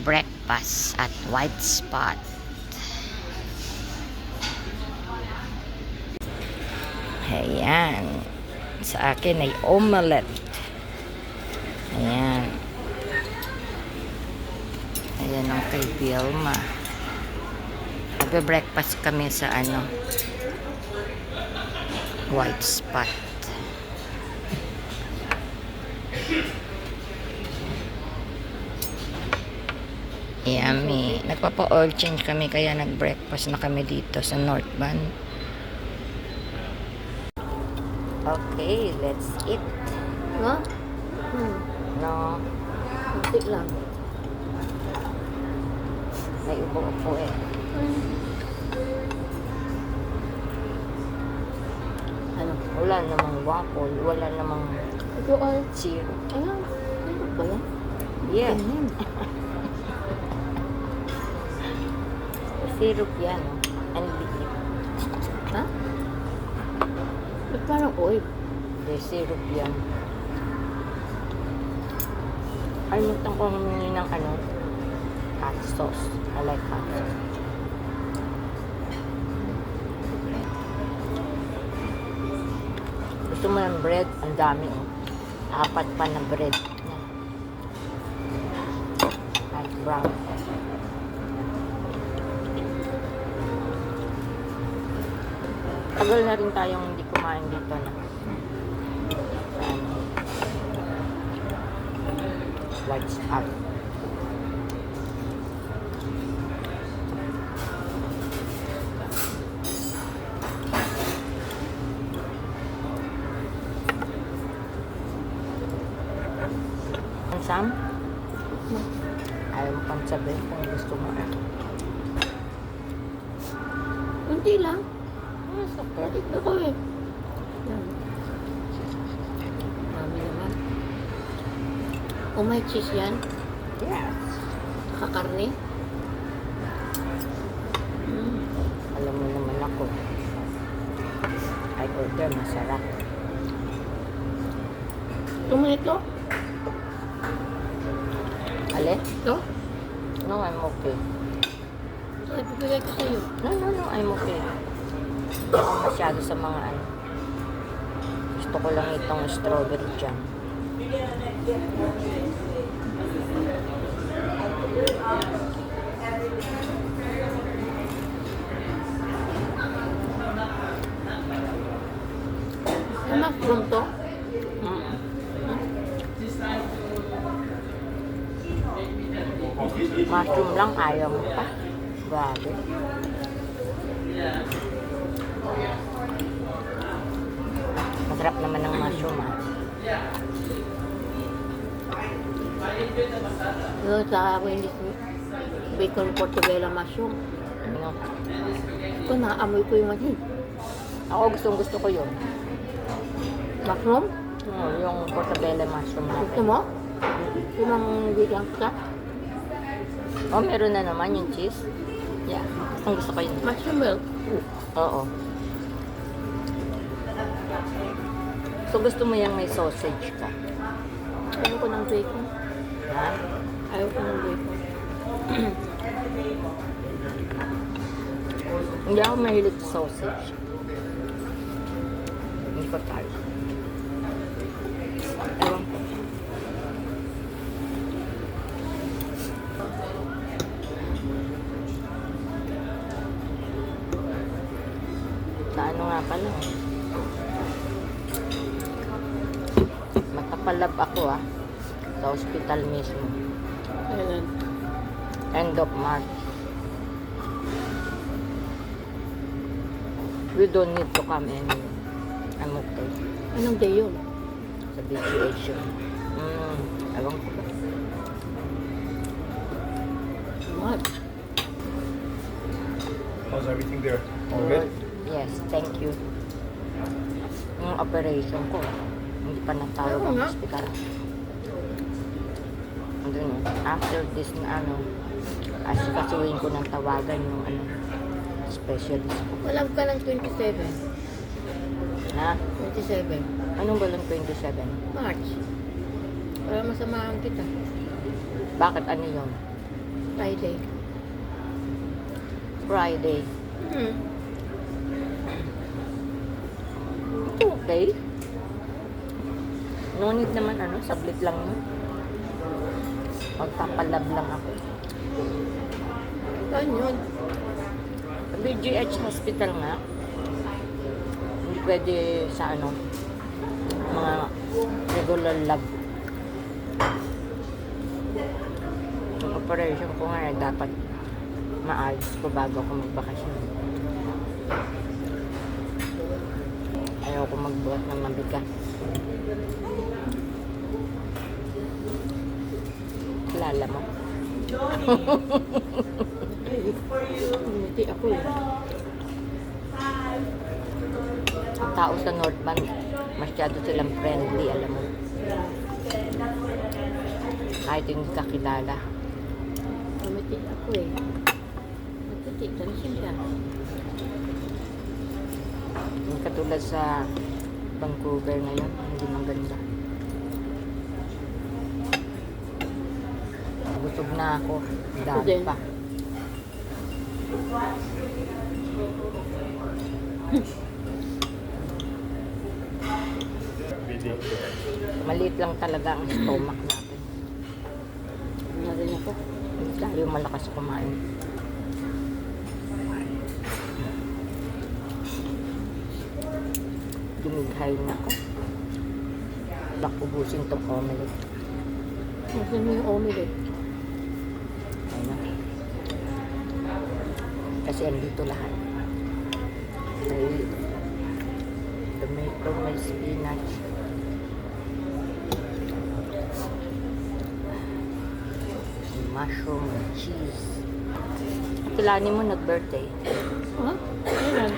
breakfast at White Spot. Ayan. Sa akin ay omelette. Ayan. Ayan ang kay Vilma. Nagbe-breakfast kami sa White Spot. Yummy. Nagpapa-oil change kami kaya nag-breakfast na kami dito sa North Van. Okay, let's eat. Ha? No, Kunti lang. may upo-upo eh. Ano? Wala namang waffle, wala namang Ito ay... syrup. Ayan. Ano ba yan? Yes, Ganyan. syrup yan. And liquid. Ha? Ba't parang oil? The syrup yan. Kalimutan ko humingi ng hot sauce. I like hot sauce. Gusto mo ng bread? Ang dami oh. 4 pa na bread. At brown. Tagal na rin tayong hindi kumain dito na. White Spot. Sam? Ayaw mo pang sabihin kung gusto mo Kunti lang. Yes, okay. Ito ko eh. Yan. Dami naman. Oh, may cheese yan. Yes. Kakarne. Alam mo naman ako. I order masarap. Tomato. Ale? Ito. No, I'm okay. Ito, ibibigay ko sa'yo. No, I'm okay. Hindi ako masyado sa mga Gusto ko lang itong strawberry jam. May mushroom to. Mushroom lang, ayaw mo pa. Grabe. Masarap naman ng mushroom Yung sa Wendy's bacon portobello mushroom. Ano? Ito, naamoy ko yung ano. Ako gusto ko yun. Mushroom? Yung portobello mushroom Gusto natin. mo? Yung mga biglang ka? Oh, meron na naman yung cheese. Yeah, gusto ko yun. Mushroom milk. Oo. So, gusto mo yung may sausage ka? Ayaw ko ng bacon. Ha? Ayaw ko ng bacon. Hindi ako mahilig sa sausage. Hindi ko tayo. Ewan ko. Sa ano nga pala? Matapalab ako sa hospital mismo. Kailan? End of March. We don't need to come anywhere. I'm okay. Anong day yun? Sa BGH yun. Ewan ko ba? What? How's everything there? All good? Yes, thank you. Yung operation ko, hindi pa natawag Oo ang nga. hospital. Andun, after this asikasuhin ko ng tawagan yung specialist ko. Walang ka ng 27. Ha? 27. Anong walang 27? March. Para masamahan kita. Bakit ano yun? Friday. Friday. Hmm. Ito okay. No need naman sablit lang yun. Magpapalab lang ako. Saan yun? Sa BGH Hospital nga. Hindi pwede sa mga regular lab. Yung operation ko nga dapat maayos ko bago ako magbakasyon. Ayaw ko magbuhat ng mabigat. Kilala mo? Hindi ako eh. Ang tao sa North Band, masyado silang friendly, alam mo. Kahit hindi ka kilala. Umiti ako eh. Nagputi. Tansin siya. Yung katulad sa Vancouver ngayon, hindi maganda. Busog na ako. Dami din. pa. Video. Maliit lang talaga ang stomach natin. Ano rin ako. Tayo malakas kumain. Dumighay na ako. Bak ubusin tong omelette. Nasaan mo yung omelette? Ayun na. Kasi andito lahat. May tomato, may spinach. May mushroom, cheese. Kilani mo nag-birthday. Ha? Kailan?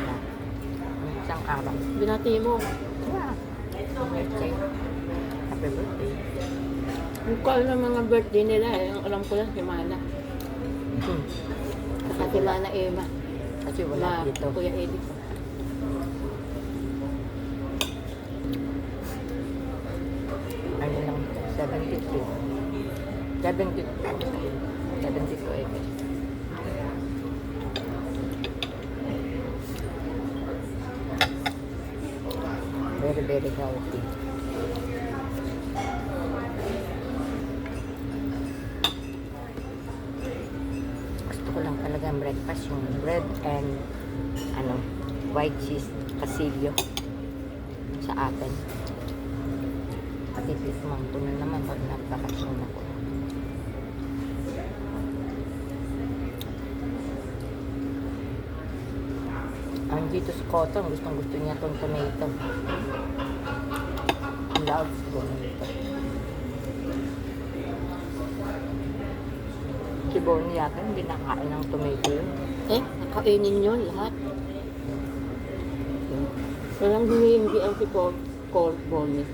Isang araw. Binati mo. Yeah. Birthday. Happy birthday. Yung ko alam mga birthday nila eh. Ang alam ko lang si Mana. Saka si Mana Emma. Kasi wala dito. Kuya Eddie. Ano lang, 72. 72. 72 eh. Very, very healthy. Gusto ko lang talaga ang breakfast, yung bread and white cheese casillo sa atin. Titikman ko na naman pag nagbakasyon ako. Ang dito sa Cotton, gustong gusto niya itong tomato. Love tomato. Si Bonnie yata hindi nakain ng tomato yun. Eh, nakainin yun lahat. Walang hindi ang si Cold Bonnie.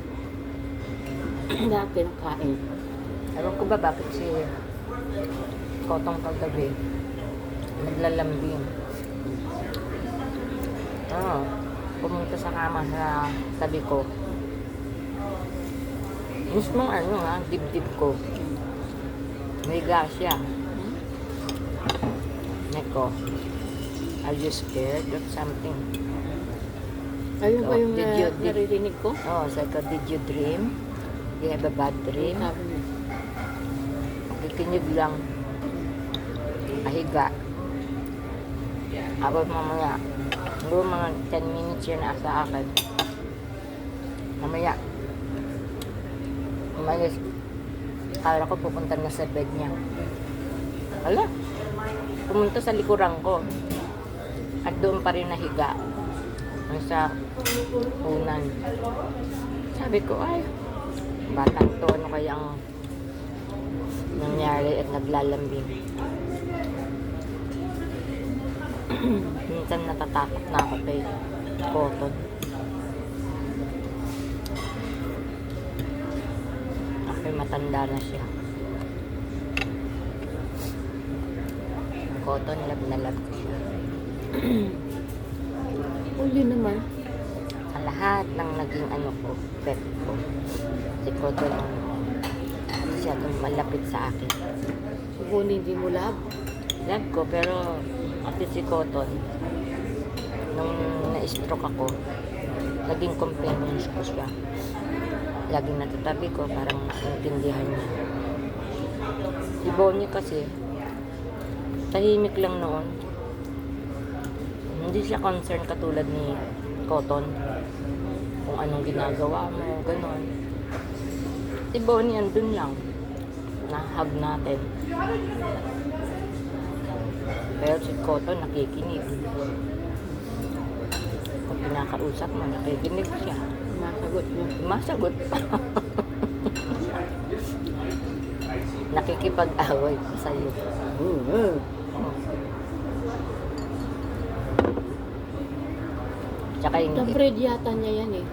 Dati nakain. Ewan ko ba bakit si Cotton kagabi naglalambing. Pumunta sa kama sa tabi ko. Mismong dibdib ko. May siya. Neko, are you scared of something? Ayun ba yung Did you- naririnig ko? Oh, sabi ko, did you dream? You have a bad dream? Sabi niya. Kikinig lang. Ahiga. Abot mamaya. Siguro mga 10 minutes yun sa akin. Mamaya. Umalis. Kala ko pupunta na sa bed niya. Wala. Pumunta sa likuran ko. At doon pa rin nahiga. Sa unan. Sabi ko, ay, batang to, ano kayang nangyari at naglalambing. Minsan natatakot na ako kay Cotton. Ako'y matanda na siya. Cotton, love na love ko siya. Hindi naman. Sa lahat ng naging pet ko, si Cotton, siya itong malapit sa akin. sabon, hindi mo lab. Love ko, pero kasi si Cotton, nung na-stroke ako, naging companions ko siya. Laging natatabi ko, parang naintindihan niya. Si Bonnie kasi, tahimik lang noon. Hindi siya concerned katulad ni Cotton. Kung anong ginagawa mo, gano'n. Si Bonnie andun lang. Na-hug natin. Pero si Cotton nakikinig. Kung pinakausap mo, nakikinig siya. Masagot mo. Masagot pa. Nakikipag-away pa sa'yo. Tsaka hindi. Ka-breed yata niya yan eh.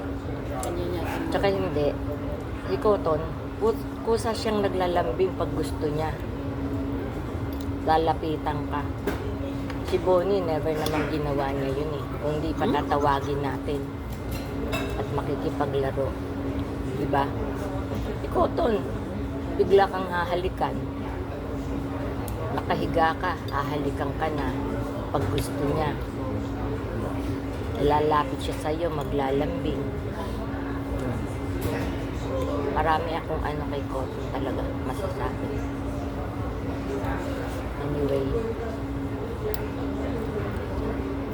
Kanya yata. Tsaka hindi. Si Cotton, kusa siyang naglalambing pag gusto niya. Lalapitan ka. Si Bonnie, never naman ginawa niya yun eh. Kung di pa tatawagin natin. At makikipaglaro. Diba? Si Cotton, bigla kang hahalikan. Nakahiga ka, hahalikan ka na pag gusto niya. Lalapit siya sa'yo, maglalambing. Marami akong ano kay Cotton talaga masasabi. Anyway,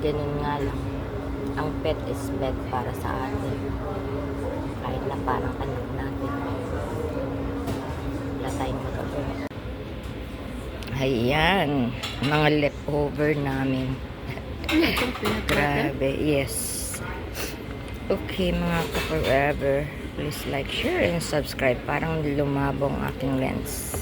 ganun nga lang. Ang pet is pet para sa atin. Kahit na parang anak natin. Wala tayong magagawa. Ayan, mga leftover namin. Grabe, yes. Okay mga ka-forever, please like, share, and subscribe. Parang lumabong aking lens.